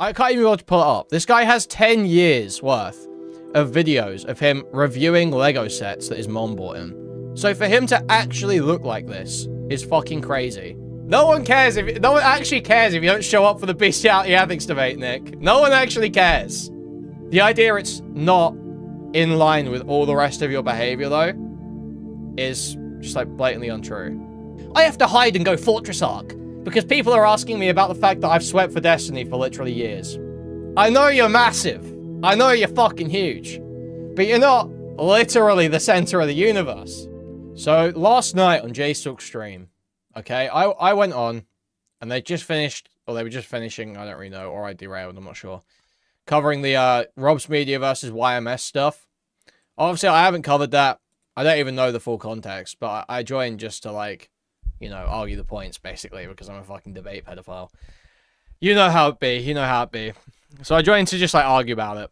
I can't even be able to pull it up. This guy has 10 years worth of videos of him reviewing Lego sets that his mom bought him. So for him to actually look like this is fucking crazy. No one cares if no one actually cares if you don't show up for the bestiality ethics debate, Nick. No one actually cares. The idea it's not in line with all the rest of your behavior though is just like blatantly untrue. I have to hide and go Fortress Arc because people are asking me about the fact that I've swept for Destiny for literally years. I know you're massive. I know you're fucking huge. But you're not literally the center of the universe. So last night on JStook's stream, okay, I went on and they just finished, or they were just finishing, I don't really know, or I derailed, I'm not sure, covering the Rob's Media versus YMS stuff. Obviously, I haven't covered that. I don't even know the full context, but I joined just to, like, you know, argue the points, basically, because I'm a fucking debate pedophile. You know how it be. You know how it be. So I joined to just, like, argue about it.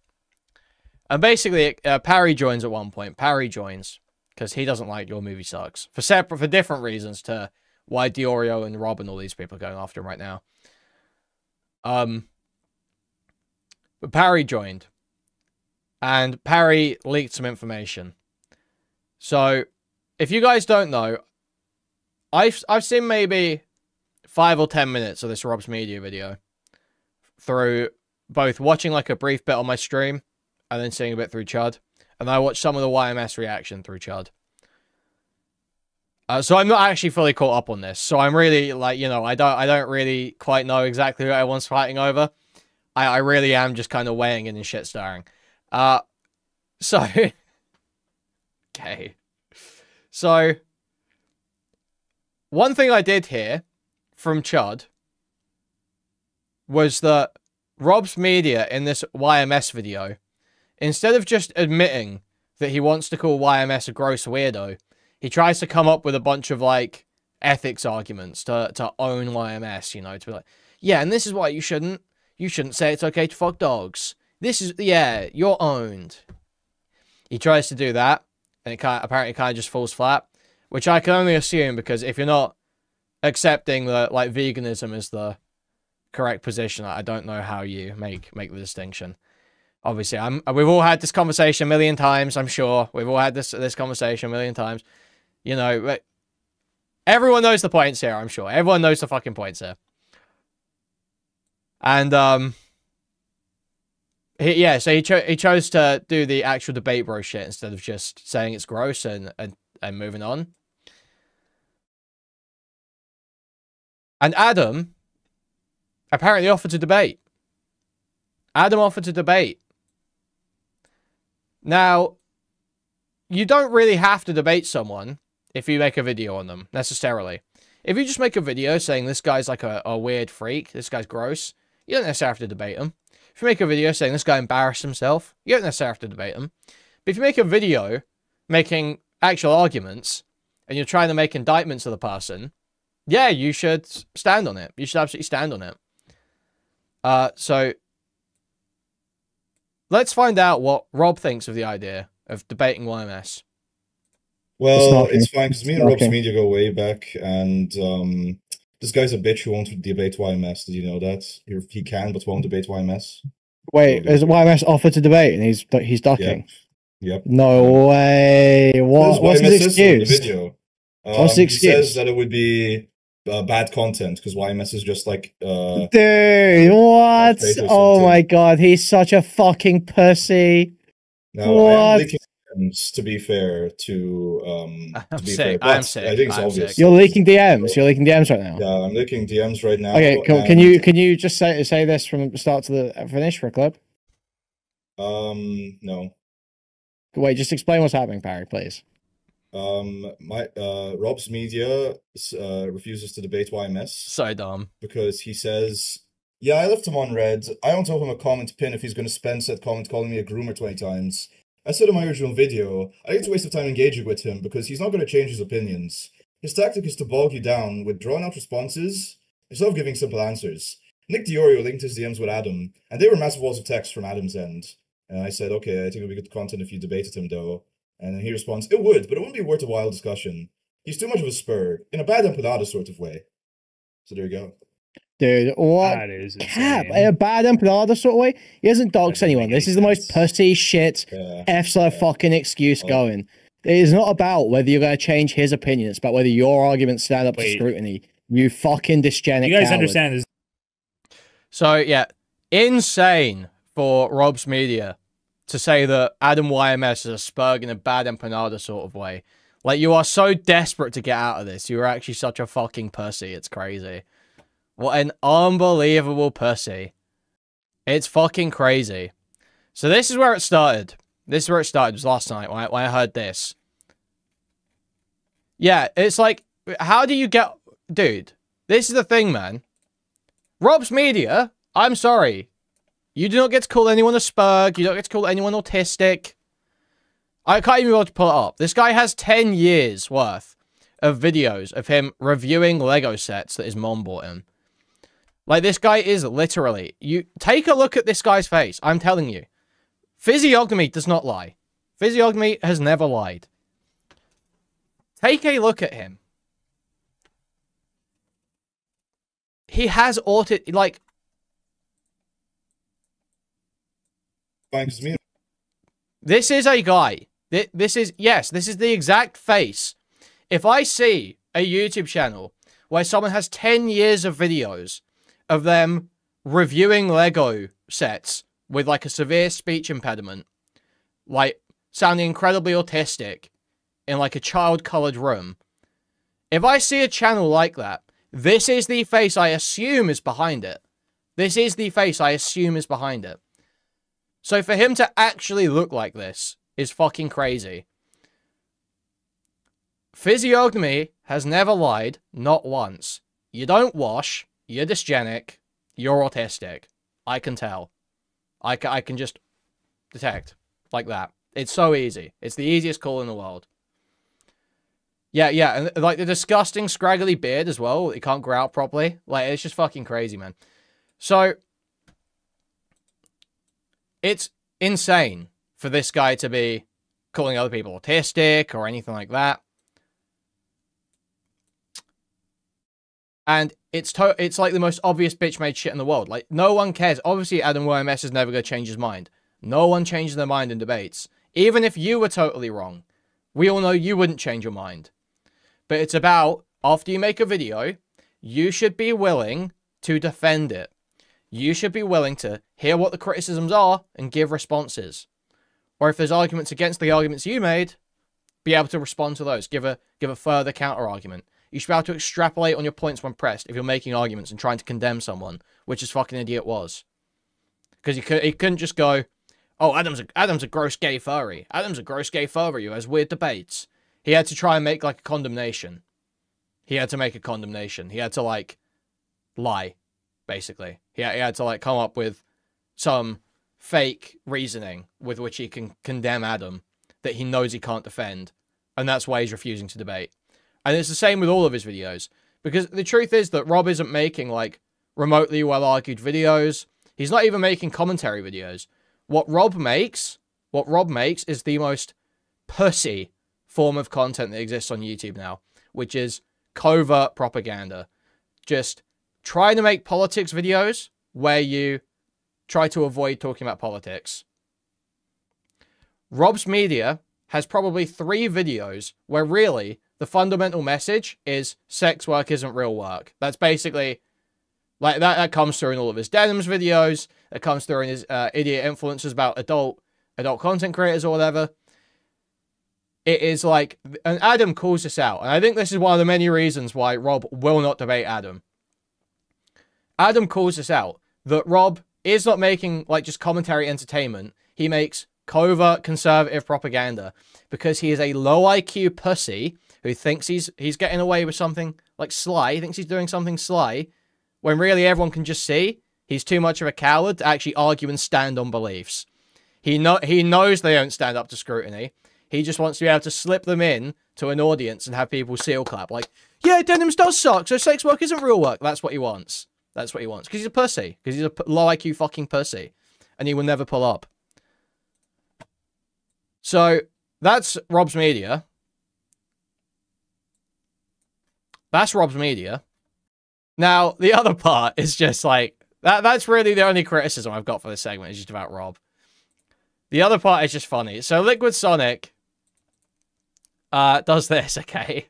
And basically, Parry joins at one point. Parry joins because he doesn't like Your Movie Sucks. For different reasons to why DeOrio and Rob and all these people are going after him right now. But Parry joined. And Parry leaked some information. So, if you guys don't know, I've seen maybe 5 or 10 minutes of this Rob's Media video through both watching like a brief bit on my stream and then seeing a bit through Chud. And I watched some of the YMS reaction through Chud. So I'm not actually fully caught up on this. So I'm really like, you know, I don't really quite know exactly who everyone's fighting over. I really am just kind of weighing in and shit starring. So okay. So one thing I did hear from Chud was that Rob's Media in this YMS video, instead of just admitting that he wants to call YMS a gross weirdo, he tries to come up with a bunch of, like, ethics arguments to own YMS, you know, to be like, yeah, and this is why you shouldn't say it's okay to fuck dogs. This is, yeah, you're owned. He tries to do that, and it apparently kind of just falls flat, which I can only assume because if you're not accepting that, like, veganism is the correct position, I don't know how you make the distinction. Obviously, we've all had this conversation a million times, I'm sure. We've all had this conversation a million times. You know, but everyone knows the points here, I'm sure. Everyone knows the fucking points here. And, so he chose to do the actual debate bro shit instead of just saying it's gross and moving on. And Adum apparently offered to debate. Adum offered to debate. Now, you don't really have to debate someone if you make a video on them, necessarily. If you just make a video saying this guy's like a weird freak, this guy's gross, you don't necessarily have to debate him. If you make a video saying this guy embarrassed himself, you don't necessarily have to debate him. But if you make a video making actual arguments, and you're trying to make indictments of the person, yeah, you should stand on it. You should absolutely stand on it. So, let's find out what Rob thinks of the idea of debating YMS. Well, it's fine, because me and Rob's Media go way back, and this guy's a bitch who won't debate YMS. Did you know that? He can, but won't debate YMS. Wait, is YMS offered to debate, and he's ducking? Yep. No way. What's his excuse? What's the excuse? He says that it would be bad content, because YMS is just like... Dude, what? Oh my god, he's such a fucking pussy. No, what? I am leaking DMs, to be fair, I'm sick. I think it's obvious. You're leaking DMs? You're leaking DMs right now? Yeah, I'm leaking DMs right now. Okay, cool. Can you just say this from the start to the finish for a clip? No. Wait, just explain what's happening, Parry, please. Rob's Media refuses to debate YMS. So dumb. Because he says, yeah, I left him on red. I don't owe him a comment pin if he's going to spend said comment calling me a groomer 20 times. I said in my original video, I think it's a waste of time engaging with him because he's not going to change his opinions. His tactic is to bog you down with drawn-out responses instead of giving simple answers. Nick DeOrio linked his DMs with Adum, and they were massive walls of text from Adum's end. And I said, okay, I think it would be good content if you debated him, though. And then he responds, it would, but it wouldn't be worth a while discussion. He's too much of a spur, in a bad empanada sort of way. So there you go. Dude, what That is cap? insane. In a bad empanada sort of way? He hasn't doxed anyone. This is the most pussy shit fucking excuse going. It is not about whether you're going to change his opinion. It's about whether your arguments stand up to scrutiny. You fucking dysgenic You guys coward. understand this? So, yeah, insane for Rob's Media to say that Adum YMS is a spurg in a bad empanada sort of way. Like, you are so desperate to get out of this. You are actually such a fucking pussy. It's crazy. What an unbelievable pussy. It's fucking crazy. So this is where it started. This is where it started. It was last night when I heard this. Yeah, it's like, how do you get... Dude, this is the thing, man. Rob's Media, I'm sorry. You do not get to call anyone a spurg. You don't get to call anyone autistic. I can't even be able to pull it up. This guy has 10 years worth of videos of him reviewing Lego sets that his mom bought him. Like, this guy is literally... You take a look at this guy's face. I'm telling you. Physiognomy does not lie. Physiognomy has never lied. Take a look at him. He has autism... Like... This is a guy. This is... Yes, this is the exact face. If I see a YouTube channel where someone has 10 years of videos of them reviewing Lego sets with, like, a severe speech impediment, like, sounding incredibly autistic in, like, a child-colored room. If I see a channel like that, this is the face I assume is behind it. This is the face I assume is behind it. So for him to actually look like this is fucking crazy. Physiognomy has never lied, not once. You don't wash, you're dysgenic, you're autistic. I can tell. I can just detect like that. It's so easy. It's the easiest call in the world. Yeah, and like the disgusting scraggly beard as well. It can't grow out properly. Like, it's just fucking crazy, man. So, it's insane for this guy to be calling other people autistic or anything like that. And it's like the most obvious bitch-made shit in the world. Like, no one cares. Obviously, Adum YMS is never going to change his mind. No one changes their mind in debates. Even if you were totally wrong, we all know you wouldn't change your mind. But it's about, after you make a video, you should be willing to defend it. You should be willing to hear what the criticisms are and give responses. Or if there's arguments against the arguments you made, be able to respond to those. Give a further counter-argument. You should be able to extrapolate on your points when pressed if you're making arguments and trying to condemn someone, which this fucking idiot was. Because he couldn't just go, oh, Adam's a gross gay furry. Adam's a gross gay furry who has weird debates. He had to try and make, like, a condemnation. He had to make a condemnation. He had to, like, lie, basically. He had to, like, come up with some fake reasoning with which he can condemn Adum that he knows he can't defend. And that's why he's refusing to debate. And it's the same with all of his videos. Because the truth is that Rob isn't making, like, remotely well-argued videos. He's not even making commentary videos. What Rob makes is the most pussy form of content that exists on YouTube now, which is covert propaganda. Just trying to make politics videos where you try to avoid talking about politics. Rob's Media has probably 3 videos where really the fundamental message is sex work isn't real work. That's basically, like, that comes through in all of his Denims videos. It comes through in his idiot influencers about adult content creators or whatever. It is like, and Adum calls this out, and I think this is one of the many reasons why Rob will not debate Adum. Adum calls this out, that Rob is not making, like, just commentary entertainment. He makes covert conservative propaganda because he is a low IQ pussy who thinks he's getting away with something, like, sly. He thinks he's doing something sly, when really everyone can just see he's too much of a coward to actually argue and stand on beliefs. He knows they don't stand up to scrutiny. He just wants to be able to slip them in to an audience and have people seal clap. Like, yeah, Denims does suck, so sex work isn't real work. That's what he wants. That's what he wants. Because he's a pussy. Because he's a low IQ fucking pussy. And he will never pull up. So, that's Rob's Media. That's Rob's Media. Now, the other part is just like, that's really the only criticism I've got for this segment, is just about Rob. The other part is just funny. So Liquid Sonic does this, okay?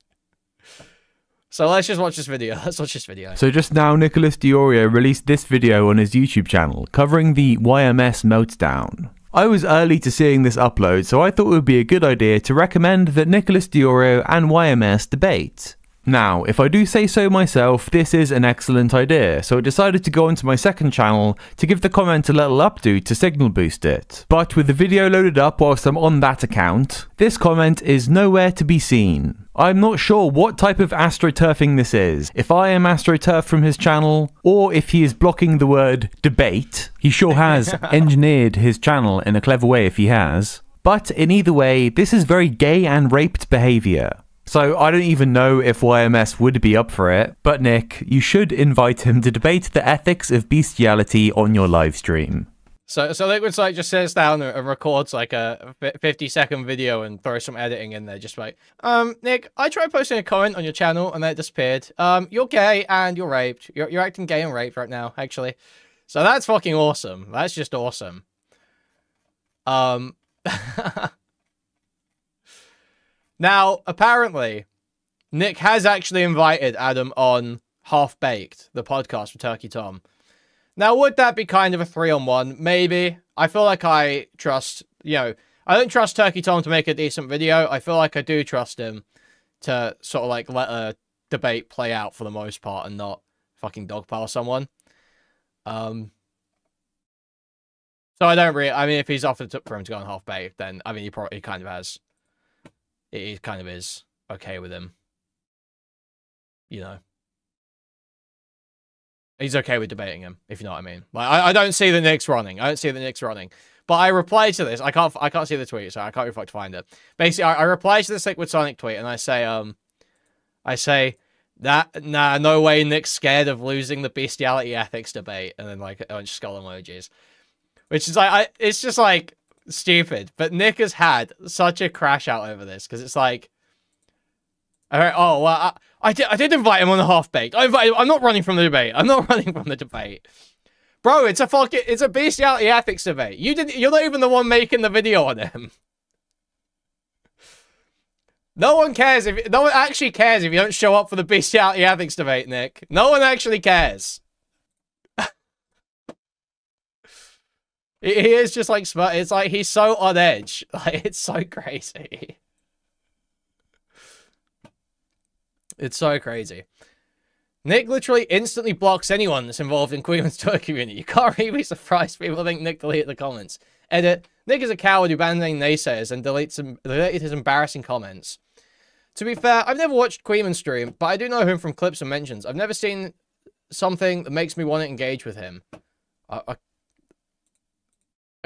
So let's just watch this video. Let's watch this video. So just now, Nicholas DeOrio released this video on his YouTube channel, covering the YMS meltdown. I was early to seeing this upload, so I thought it would be a good idea to recommend that Nicholas DeOrio and YMS debate. Now, if I do say so myself, this is an excellent idea, so I decided to go onto my second channel to give the comment a little updo to signal boost it. But with the video loaded up whilst I'm on that account, this comment is nowhere to be seen. I'm not sure what type of astroturfing this is, if I am astroturfed from his channel, or if he is blocking the word debate. He sure has engineered his channel in a clever way if he has. But in either way, this is very gay and raped behaviour. So I don't even know if YMS would be up for it, but Nick, you should invite him to debate the ethics of bestiality on your live stream. So Liquid Sonic just sits down and records like a 50-second video and throws some editing in there, just like, Nick, I tried posting a comment on your channel and then it disappeared. You're gay and you're raped. You're acting gay and raped right now, actually. So that's fucking awesome. That's just awesome. Now, apparently, Nick has actually invited Adum on Half Baked, the podcast with Turkey Tom. Now, would that be kind of a 3-on-1? Maybe. I feel like I trust, you know, I don't trust Turkey Tom to make a decent video. I feel like I do trust him to sort of like let a debate play out for the most part and not fucking dogpile someone. So I don't really, I mean, if he's offered for him to go on Half Baked, then, I mean, he kind of has. It kind of is okay with him. You know. He's okay with debating him, if you know what I mean. Like, I don't see the Knicks running. I don't see the Knicks running. But I replied to this. I can't see the tweet, so I can't really find it. Basically, I replied to this Liquid Sonic tweet, and I say, that, nah, no way Nick's scared of losing the bestiality ethics debate. And then, like, a bunch of skull emojis. Which is like, it's just like, stupid, but Nick has had such a crash out over this because it's like, oh well, I did invite him on a Half Baked. I'm not running from the debate. I'm not running from the debate, bro. It's a bestiality ethics debate. You're not even the one making the video on him. No one actually cares if you don't show up for the bestiality ethics debate, Nick. No one actually cares. He is just like smart. It's like he's so on edge. Like, it's so crazy. It's so crazy. Nick literally instantly blocks anyone that's involved in Kuihman's Twitter community. You can't really be surprised people think Nick deleted the comments. Edit. Nick is a coward who bans naysayers and deleted his embarrassing comments. To be fair, I've never watched Kuihman stream, but I do know him from clips and mentions. I've never seen something that makes me want to engage with him.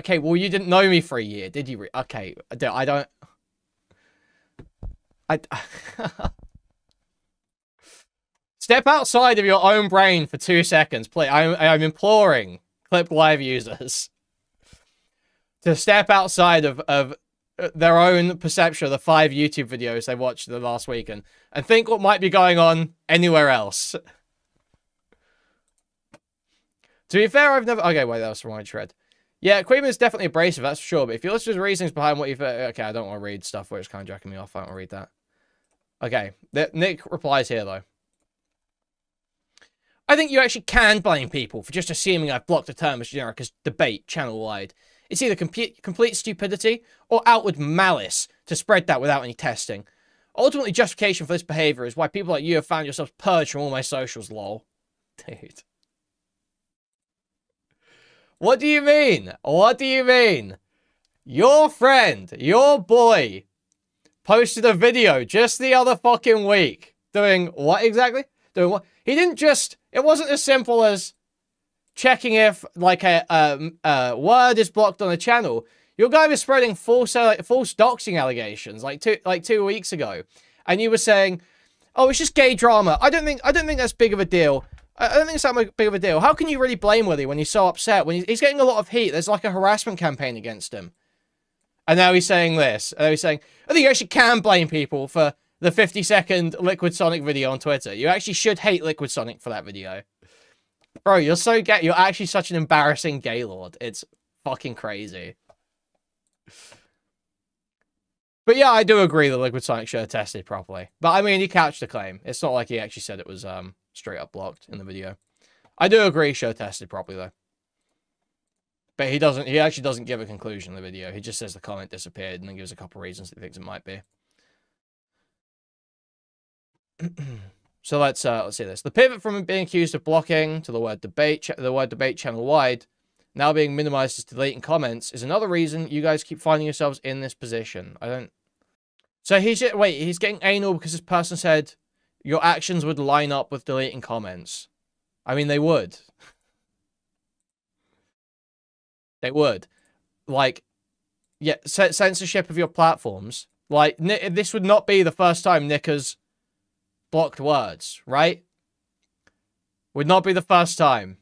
Okay, well, you didn't know me for a year, did you? Okay, I don't... Step outside of your own brain for 2 seconds, please. I'm imploring Clip Live users to step outside of their own perception of the 5 YouTube videos they watched the last week and think what might be going on anywhere else. To be fair, I've never... Okay, wait, that was from my shred. Yeah, Kuihman is definitely abrasive, that's for sure. But if you listen to the reasons behind what you've... Okay, I don't want to read stuff where it's kind of jacking me off. I don't want to read that. Okay, Nick replies here, though. I think you actually can blame people for just assuming I've blocked a term as generic as debate channel-wide. It's either complete stupidity or outward malice to spread that without any testing. Ultimately, justification for this behavior is why people like you have found yourselves purged from all my socials, lol. Dude. What do you mean? What do you mean? Your friend, your boy, posted a video just the other fucking week. Doing what exactly? Doing what? He didn't just... It wasn't as simple as checking if, like, a word is blocked on a channel. Your guy was spreading false doxing allegations, like two weeks ago. And you were saying, oh, it's just gay drama. I don't think that's big of a deal. I don't think it's that big of a deal. How can you really blame Willie when he's so upset? When he's getting a lot of heat. There's like a harassment campaign against him. And now he's saying this. And now he's saying, I think you actually can blame people for the 50-second Liquid Sonic video on Twitter. You actually should hate Liquid Sonic for that video. Bro, you're so gay. You're actually such an embarrassing gaylord. It's fucking crazy. But yeah, I do agree that Liquid Sonic should have tested properly. But I mean, he couched the claim. It's not like he actually said it was straight up blocked in the video. I do agree he should have tested properly though. But he doesn't. He actually doesn't give a conclusion in the video. He just says the comment disappeared and then gives a couple reasons he thinks it might be. So let's see this. The pivot from being accused of blocking to the word debate channel wide, now being minimized as deleting comments, is another reason you guys keep finding yourselves in this position. I don't. So he's getting anal because this person said your actions would line up with deleting comments. I mean, they would. They would. Like, yeah, censorship of your platforms. Like, this would not be the first time Nick has blocked words, right? Would not be the first time.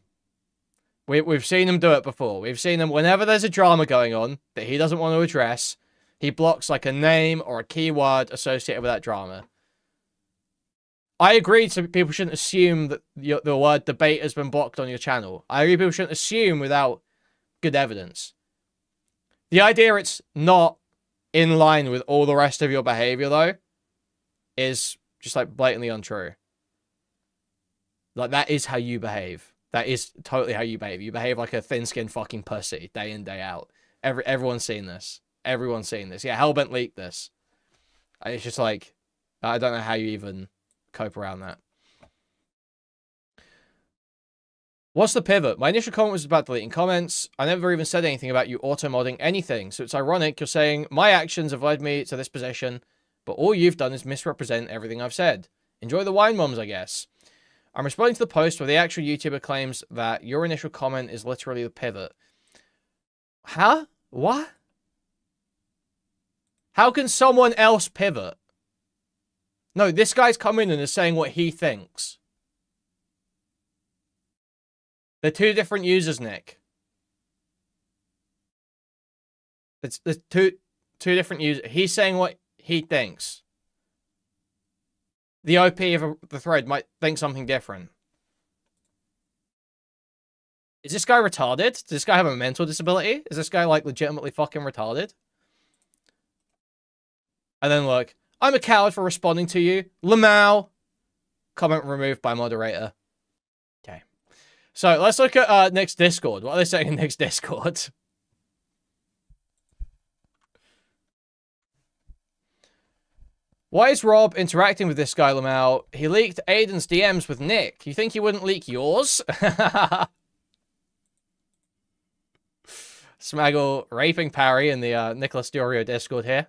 We've seen him do it before. We've seen him, whenever there's a drama going on that he doesn't want to address, he blocks like a name or a keyword associated with that drama. I agree so people shouldn't assume that the word debate has been blocked on your channel. I agree people shouldn't assume without good evidence. The idea it's not in line with all the rest of your behavior, though, is just like blatantly untrue. Like, that is how you behave. That is totally how you behave. You behave like a thin-skinned fucking pussy day in, day out. Everyone's seen this. Everyone's seen this. Yeah, Hellbent leaked this. It's just like, I don't know how you even cope around that. What's the pivot? My initial comment was about deleting comments. I never even said anything about you auto-modding anything. So it's ironic you're saying my actions have led me to this position, but all you've done is misrepresent everything I've said. Enjoy the wine mums, I guess. I'm responding to the post where the actual YouTuber claims that your initial comment is literally the pivot. Huh? What? How can someone else pivot? No, this guy's coming in and is saying what he thinks. They're two different users, Nick. It's two different users. He's saying what he thinks. The OP of the thread might think something different. Is this guy retarded? Does this guy have a mental disability? Is this guy, like, legitimately fucking retarded? And then, look, I'm a coward for responding to you. Lamau. Comment removed by moderator. Okay. So, let's look at Nick's Discord. What are they saying in Nick's Discord? Why is Rob interacting with this guy, Lamau? He leaked Aiden's DMs with Nick. You think he wouldn't leak yours? Smaggle raping Parry in the Nicholas DeOrio Discord here.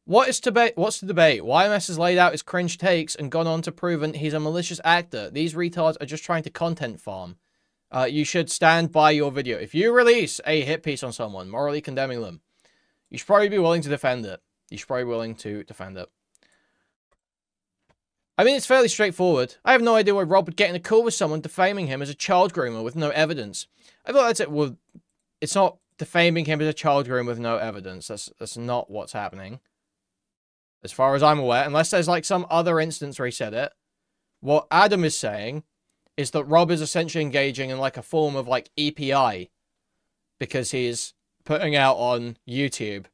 What's the debate? YMS has laid out his cringe takes and gone on to proven he's a malicious actor. These retards are just trying to content farm. You should stand by your video. If you release a hit piece on someone, morally condemning them, you should probably be willing to defend it. I mean, it's fairly straightforward. I have no idea why Rob would get in a call with someone defaming him as a child groomer with no evidence. I thought that's it. Well, it's not defaming him as a child groomer with no evidence. That's not what's happening. As far as I'm aware, unless there's like some other instance where he said it. What Adum is saying is that Rob is essentially engaging in like a form of like EPI. Because he's putting out on YouTube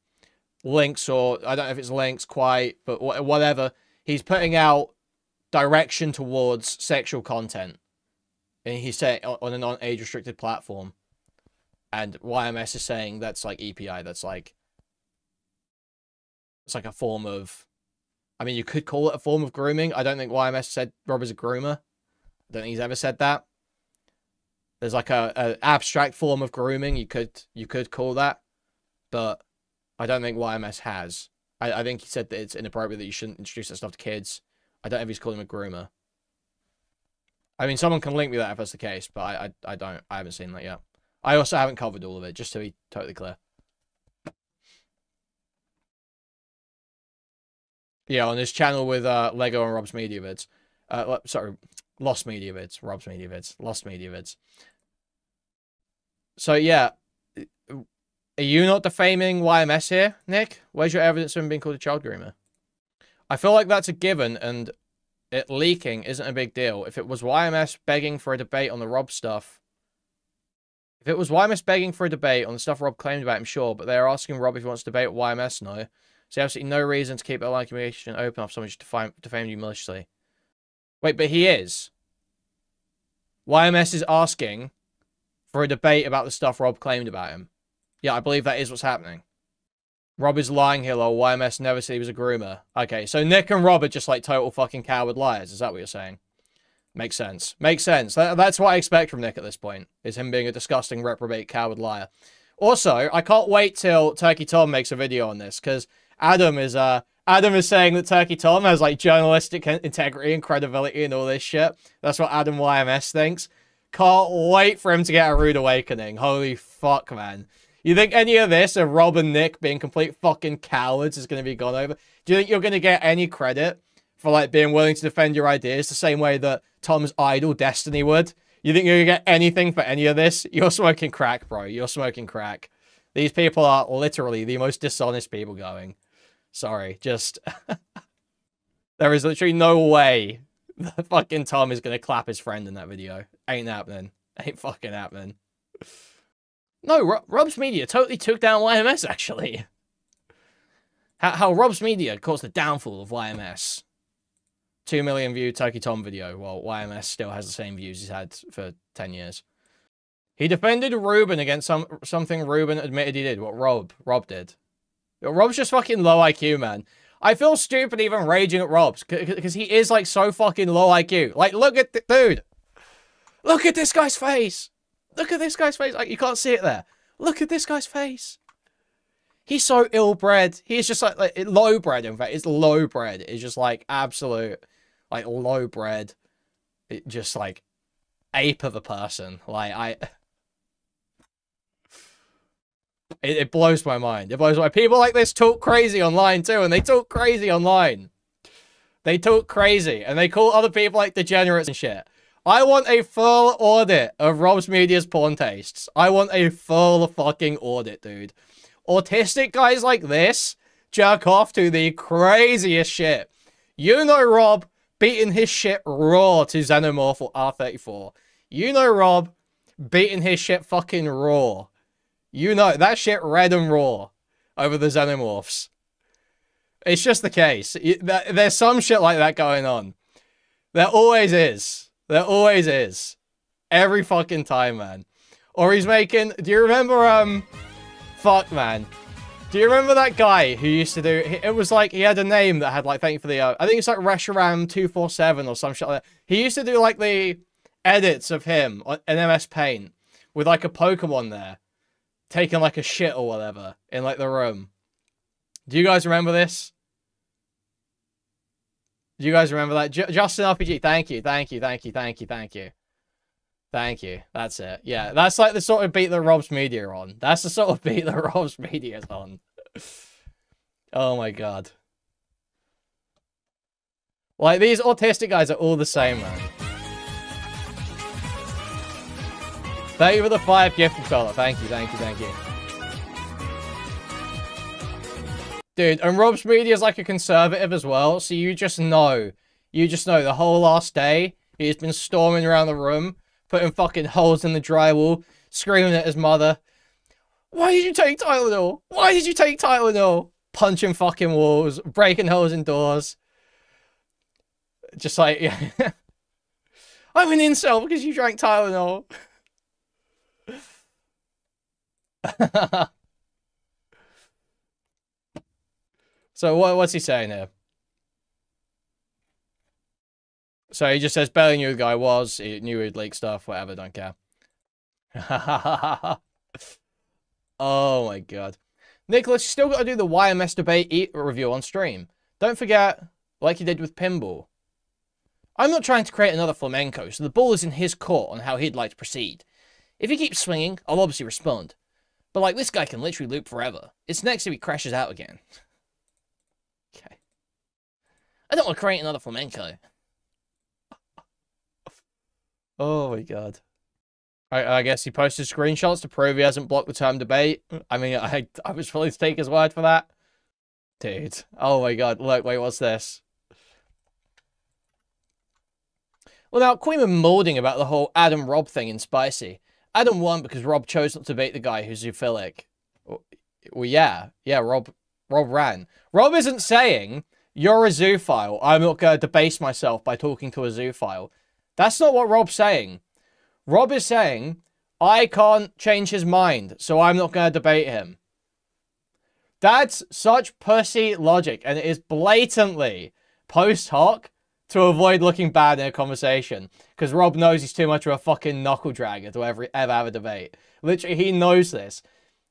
links, or I don't know if it's links quite, but whatever. He's putting out direction towards sexual content. And he's saying on a non-age restricted platform. And YMS is saying that's like EPI. That's like, it's like a form of, I mean, you could call it a form of grooming. I don't think YMS said Rob is a groomer. I don't think he's ever said that. There's like a abstract form of grooming you could call that, but I don't think YMS has. I think he said that it's inappropriate that you shouldn't introduce that stuff to kids. I don't know if he's calling him a groomer. I mean, someone can link me that if that's the case, but I haven't seen that yet. I also haven't covered all of it, just to be totally clear. Yeah, on his channel with Lego and Rob's Media Vids. Sorry, Lost Media Vids. Rob's Media Vids. Lost Media Vids. So, yeah. Are you not defaming YMS here, Nick? Where's your evidence of him being called a child groomer? I feel like that's a given, and it leaking isn't a big deal. If it was YMS begging for a debate on the Rob stuff... If it was YMS begging for a debate on the stuff Rob claimed about him, sure, but they're asking Rob if he wants to debate with YMS, no. So absolutely no reason to keep a line of communication open if someone just defamed you maliciously. Wait, but he is. YMS is asking for a debate about the stuff Rob claimed about him. Yeah, I believe that is what's happening. Rob is lying here, lol. YMS never said he was a groomer. Okay, so Nick and Rob are just like total fucking coward liars. Is that what you're saying? Makes sense. Makes sense. That's what I expect from Nick at this point, is him being a disgusting, reprobate, coward liar. Also, I can't wait till Turkey Tom makes a video on this, because Adum is saying that Turkey Tom has, like, journalistic integrity and credibility and all this shit. That's what Adum YMS thinks. Can't wait for him to get a rude awakening. Holy fuck, man. You think any of this of Rob and Nick being complete fucking cowards is going to be gone over? Do you think you're going to get any credit for, like, being willing to defend your ideas the same way that Tom's idol Destiny would? You think you're going to get anything for any of this? You're smoking crack, bro. You're smoking crack. These people are literally the most dishonest people going. Sorry, just... There is literally no way that fucking Tom is going to clap his friend in that video. Ain't happening. Ain't fucking happening. No, Rob's Media totally took down YMS, actually. How Rob's Media caused the downfall of YMS. 2 million view Turkey Tom video, while YMS still has the same views he's had for 10 years. He defended Ruben against something Ruben admitted he did. What Rob did. Rob's just fucking low IQ, man. I feel stupid even raging at Rob's, because he is, like, so fucking low IQ. Like, look at the dude. Look at this guy's face. Look at this guy's face. Like, you can't see it there. Look at this guy's face. He's so ill-bred. He's just, like low-bred, in fact. It's low-bred. It's just, like, absolute, like, low-bred. It just, like, ape of a person. Like, It blows my mind. It blows my mind. People like this talk crazy online too, and they talk crazy online. They talk crazy, and they call other people like degenerates and shit. I want a full audit of Rob's Media's porn tastes. I want a full fucking audit, dude. Autistic guys like this jerk off to the craziest shit. You know Rob beating his shit raw to Xenomorph or R34. You know Rob beating his shit fucking raw. You know, that shit red and raw over the Xenomorphs. It's just the case. There's some shit like that going on. There always is. There always is. Every fucking time, man. Or he's making... Do you remember, Fuck, man. Do you remember that guy who used to do... It was like, he had a name that had, like, thank you for the... I think it's like Reshiram247 or some shit like that. He used to do, like, the edits of him in MS Paint with, like, a Pokemon there. Taking, like, a shit or whatever in, like, the room. Do you guys remember this? Do you guys remember that? Justin RPG, thank you, thank you, thank you, thank you, thank you. Thank you. That's it. Yeah, that's, like, the sort of beat that Rob's Media are on. That's the sort of beat that Rob's Media is on. Oh, my God. Like, these autistic guys are all the same, man. Thank you for the 5 gift color. Thank you, thank you, thank you. Dude, and Rob's Media is like a conservative as well, so you just know the whole last day, he's been storming around the room, putting fucking holes in the drywall, screaming at his mother. Why did you take Tylenol? Why did you take Tylenol? Punching fucking walls, breaking holes in doors. Just like, yeah. I'm an incel because you drank Tylenol. So what's he saying here? So he just says barely knew who the guy was, he knew he'd leak stuff, whatever, don't care. Oh my God. Nicholas, you still got to do the YMS debate review on stream. Don't forget, like you did with Pinball. I'm not trying to create another flamenco, so the ball is in his court on how he'd like to proceed. If he keeps swinging, I'll obviously respond. But, like, this guy can literally loop forever. It's next if he crashes out again. Okay. I don't want to create another flamenco. Oh, my God. I guess he posted screenshots to prove he hasn't blocked the term debate. I mean, I was willing to take his word for that. Dude. Oh my god. Look, wait, what's this? Well, now, Kuihman molding about the whole Adum Rob thing in Spicy. Adum won because Rob chose not to debate the guy who's zoophilic. Well, yeah. Yeah, Rob ran. Rob isn't saying, you're a zoophile, I'm not going to debase myself by talking to a zoophile. That's not what Rob's saying. Rob is saying, I can't change his mind, so I'm not going to debate him. That's such pussy logic, and it is blatantly post hoc to avoid looking bad in a conversation. Because Rob knows he's too much of a fucking knuckle dragger to ever have a debate. Literally, he knows this.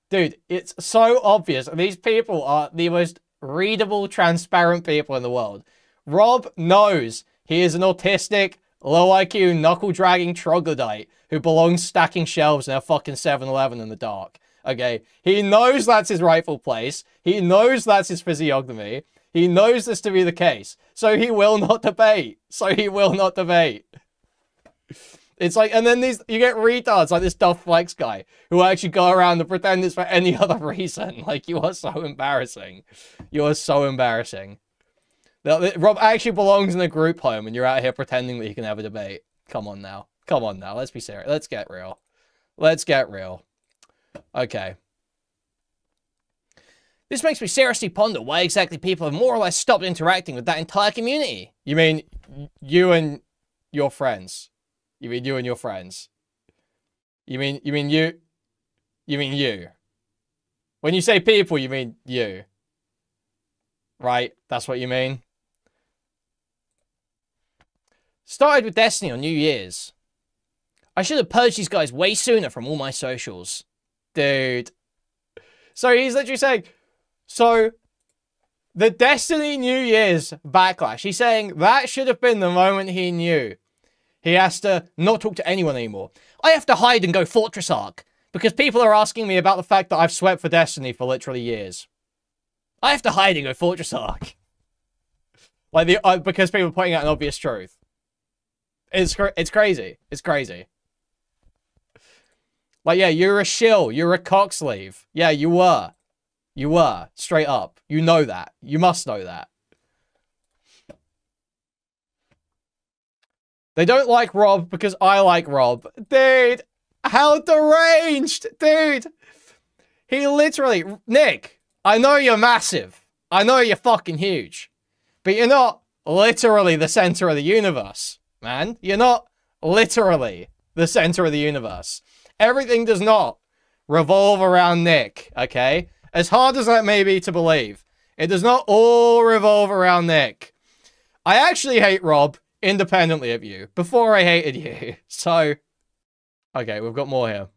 Dude, it's so obvious. These people are the most readable, transparent people in the world. Rob knows he is an autistic, low IQ, knuckle-dragging troglodyte who belongs stacking shelves in a fucking 7-Eleven in the dark. Okay? He knows that's his rightful place. He knows that's his physiognomy. He knows this to be the case. So he will not debate. It's like, and then you get retards like this Duff Flex guy who actually go around and pretend it's for any other reason. Like, you are so embarrassing. You are so embarrassing. Rob actually belongs in a group home and you're out here pretending that you can have a debate. Come on now. Come on now. Let's be serious. Let's get real. Let's get real. Okay. This makes me seriously ponder why exactly people have more or less stopped interacting with that entire community. You mean you and your friends? You mean you and your friends? You mean you? You mean you? When you say people, you mean you. Right? That's what you mean? Started with Destiny on New Year's. I should have purged these guys way sooner from all my socials. Dude. So he's literally saying, so the Destiny New Year's backlash, he's saying that should have been the moment he knew. He has to not talk to anyone anymore. I have to hide and go Fortress Arc because people are asking me about the fact that I've swept for Destiny for literally years. I have to hide and go Fortress Arc. Like because people are pointing out an obvious truth. It's crazy. It's crazy. Like, yeah, you're a shill. You're a cock sleeve. Yeah, you were. You were. Straight up. You know that. You must know that. They don't like Rob because I like Rob. Dude, how deranged. Dude. He literally... Nick, I know you're massive. I know you're fucking huge. But you're not literally the center of the universe, man. You're not literally the center of the universe. Everything does not revolve around Nick, okay? As hard as that may be to believe, it does not all revolve around Nick. I actually hate Rob independently of you, before I hated you. So, okay, we've got more here.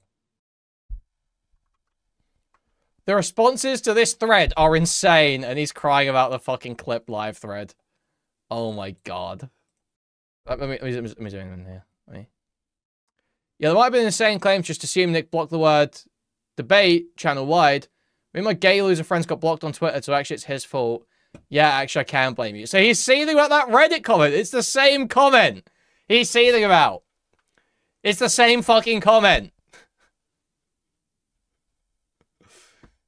The responses to this thread are insane, and he's crying about the fucking clip live thread. Oh my god. Let me zoom in here. Yeah, there might have been insane claims just assume Nick blocked the word debate channel-wide. Me and my gay loser friends got blocked on Twitter, so actually it's his fault. Yeah, actually, I can't blame you. So he's seething about that Reddit comment. It's the same comment he's seething about. It's the same fucking comment.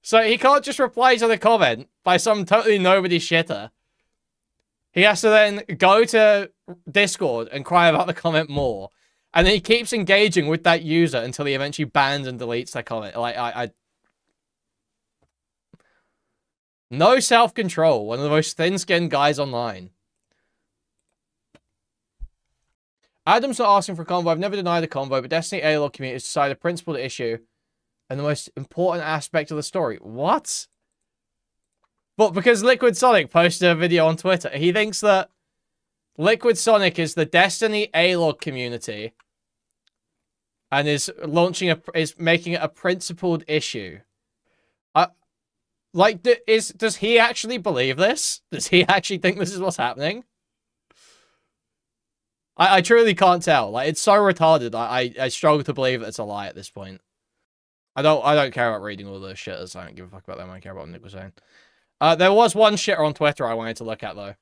So he can't just reply to the comment by some totally nobody shitter. He has to then go to Discord and cry about the comment more. And then he keeps engaging with that user until he eventually bans and deletes that comment. Like, no self-control. One of the most thin-skinned guys online. Adam's not asking for a convo. I've never denied a convo, but Destiny A-Log community has decided a principled issue and the most important aspect of the story. What? But because Liquid Sonic posted a video on Twitter, he thinks that Liquid Sonic is the Destiny A-Log community and is making it a principled issue. Like, does he actually believe this? Does he actually think this is what's happening? I truly can't tell. Like, it's so retarded. I struggle to believe it's a lie at this point. I don't care about reading all those shitters. I don't give a fuck about them. I don't care about what Nick was saying. There was one shitter on Twitter I wanted to look at, though.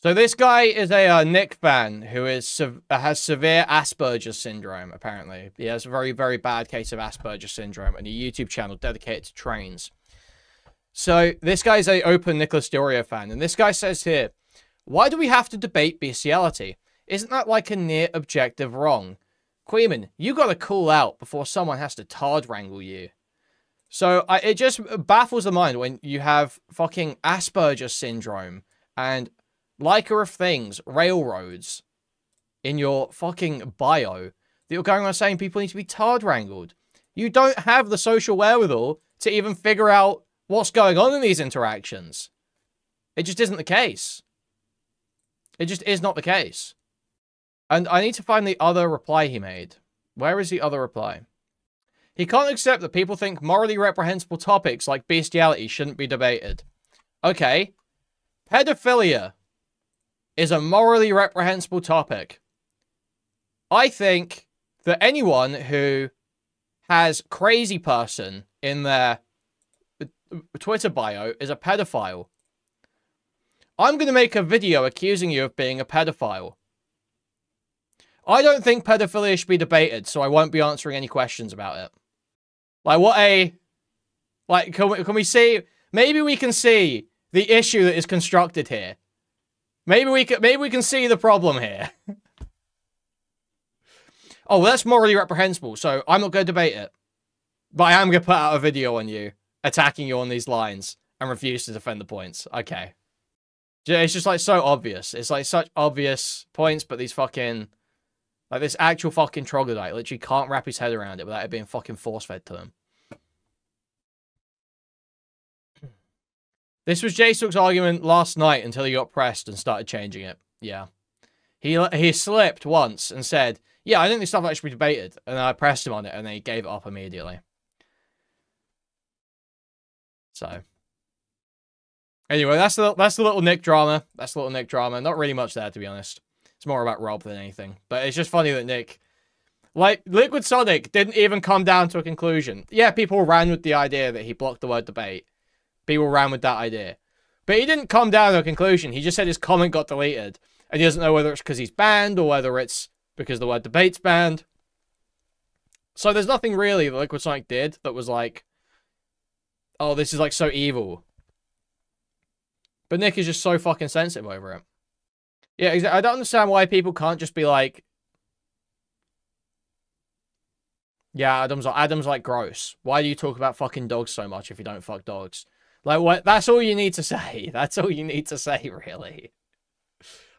So this guy is a Nick fan who has severe Asperger's syndrome, apparently. He has a very, very bad case of Asperger's syndrome and a YouTube channel dedicated to trains. So this guy's a open Nicholas DeOrio fan, and this guy says here, why do we have to debate bestiality? Isn't that like a near objective wrong? Kuihman, you gotta cool out before someone has to tard wrangle you. So it just baffles the mind when you have fucking Asperger's syndrome and liker of things, railroads, in your fucking bio, that you're going on saying people need to be tard wrangled. You don't have the social wherewithal to even figure out what's going on in these interactions. It just isn't the case. It just is not the case. And I need to find the other reply he made. Where is the other reply? He can't accept that people think morally reprehensible topics like bestiality shouldn't be debated. Okay. Pedophilia is a morally reprehensible topic. I think that anyone who has crazy person in their Twitter bio is a pedophile. I'm going to make a video accusing you of being a pedophile. I don't think pedophilia should be debated, so I won't be answering any questions about it. Like, what a... Like, can we see... Maybe we can see the issue that is constructed here. Maybe we can see the problem here. Oh, well, that's morally reprehensible, so I'm not going to debate it. But I am going to put out a video on you, attacking you on these lines, and refuse to defend the points. Okay. It's just, like, so obvious. It's, like, such obvious points, but these fucking... Like, this actual fucking troglodyte literally can't wrap his head around it without it being fucking force-fed to him. This was J-Stook's argument last night until he got pressed and started changing it. Yeah. He slipped once and said, yeah, I think this stuff should be debated. And I pressed him on it and then he gave it up immediately. So. Anyway, that's the little Nick drama. That's the little Nick drama. Not really much there, to be honest. It's more about Rob than anything. But it's just funny that Nick... Like, Liquid Sonic didn't even come down to a conclusion. Yeah, people ran with the idea that he blocked the word debate. People ran with that idea. But he didn't come down to a conclusion. He just said his comment got deleted. And he doesn't know whether it's because he's banned or whether it's because the word debate's banned. So there's nothing really that Liquid Sonic did that was like, oh, this is like so evil. But Nick is just so fucking sensitive over it. Yeah, exactly. I don't understand why people can't just be like, yeah, Adam's like gross. Why do you talk about fucking dogs so much if you don't fuck dogs? Like, what? That's all you need to say. That's all you need to say, really.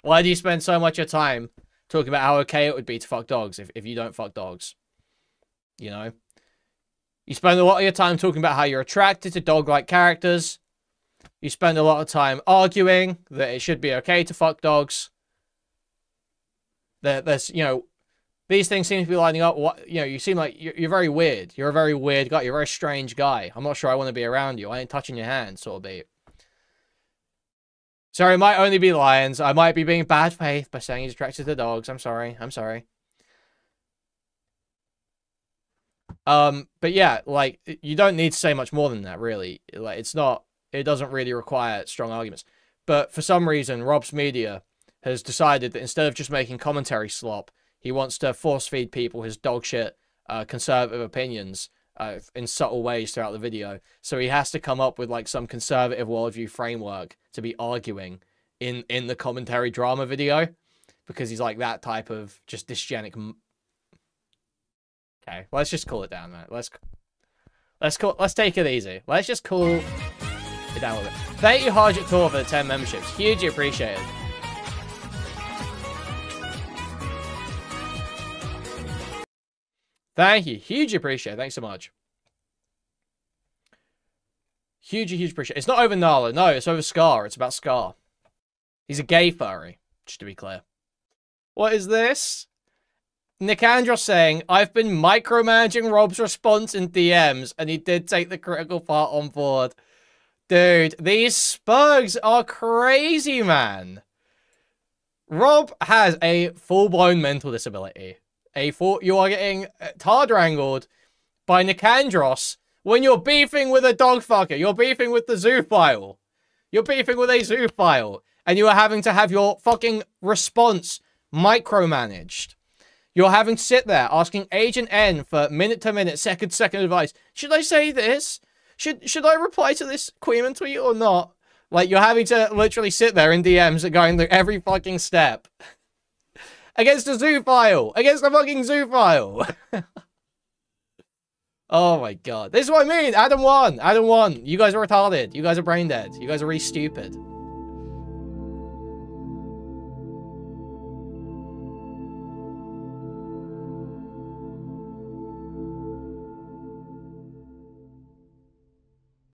Why do you spend so much of your time talking about how okay it would be to fuck dogs if you don't fuck dogs? You know? You spend a lot of your time talking about how you're attracted to dog-like characters. You spend a lot of time arguing that it should be okay to fuck dogs. There's, you know, these things seem to be lining up. What, you know, you seem like you're very weird. You're a very weird guy. You're a very strange guy. I'm not sure I want to be around you. I ain't touching your hand, sort of beat. Sorry, it might only be lions. I might be being bad faith by saying he's attracted to dogs. I'm sorry. I'm sorry. But yeah, like, you don't need to say much more than that, really. Like, it's not, it doesn't really require strong arguments. But for some reason, Rob's Media has decided that instead of just making commentary slop, he wants to force-feed people his dogshit, conservative opinions in subtle ways throughout the video. So he has to come up with, like, some conservative worldview framework to be arguing in the commentary drama video. Because he's, like, that type of just dysgenic... Okay, let's just cool it down, man. Let's take it easy. Let's just cool it down a little bit. Thank you, Harjit Tor, for the 10 memberships. Hugely appreciated. Thank you. Hugely appreciate it. Thanks so much. Hugely appreciate it. It's not over Nala. No, it's over Scar. It's about Scar. He's a gay furry, just to be clear. What is this? Nick Andros saying, I've been micromanaging Rob's response in DMs, and he did take the critical part on board. Dude, these spugs are crazy, man. Rob has a full-blown mental disability. You are getting tard wrangled by Nick Andros when you're beefing with a dog fucker. You're beefing with the zoophile. You're beefing with a zoophile. And you are having to have your fucking response micromanaged. You're having to sit there asking Agent N for minute-to-minute, second-to-second advice. Should I say this? Should I reply to this Kuihman tweet or not? Like, you're having to literally sit there in DMs and going through every fucking step. Against a zoo file! Against a fucking zoo file! Oh my god. This is what I mean! Adum won! Adum won! You guys are retarded. You guys are brain dead. You guys are really stupid.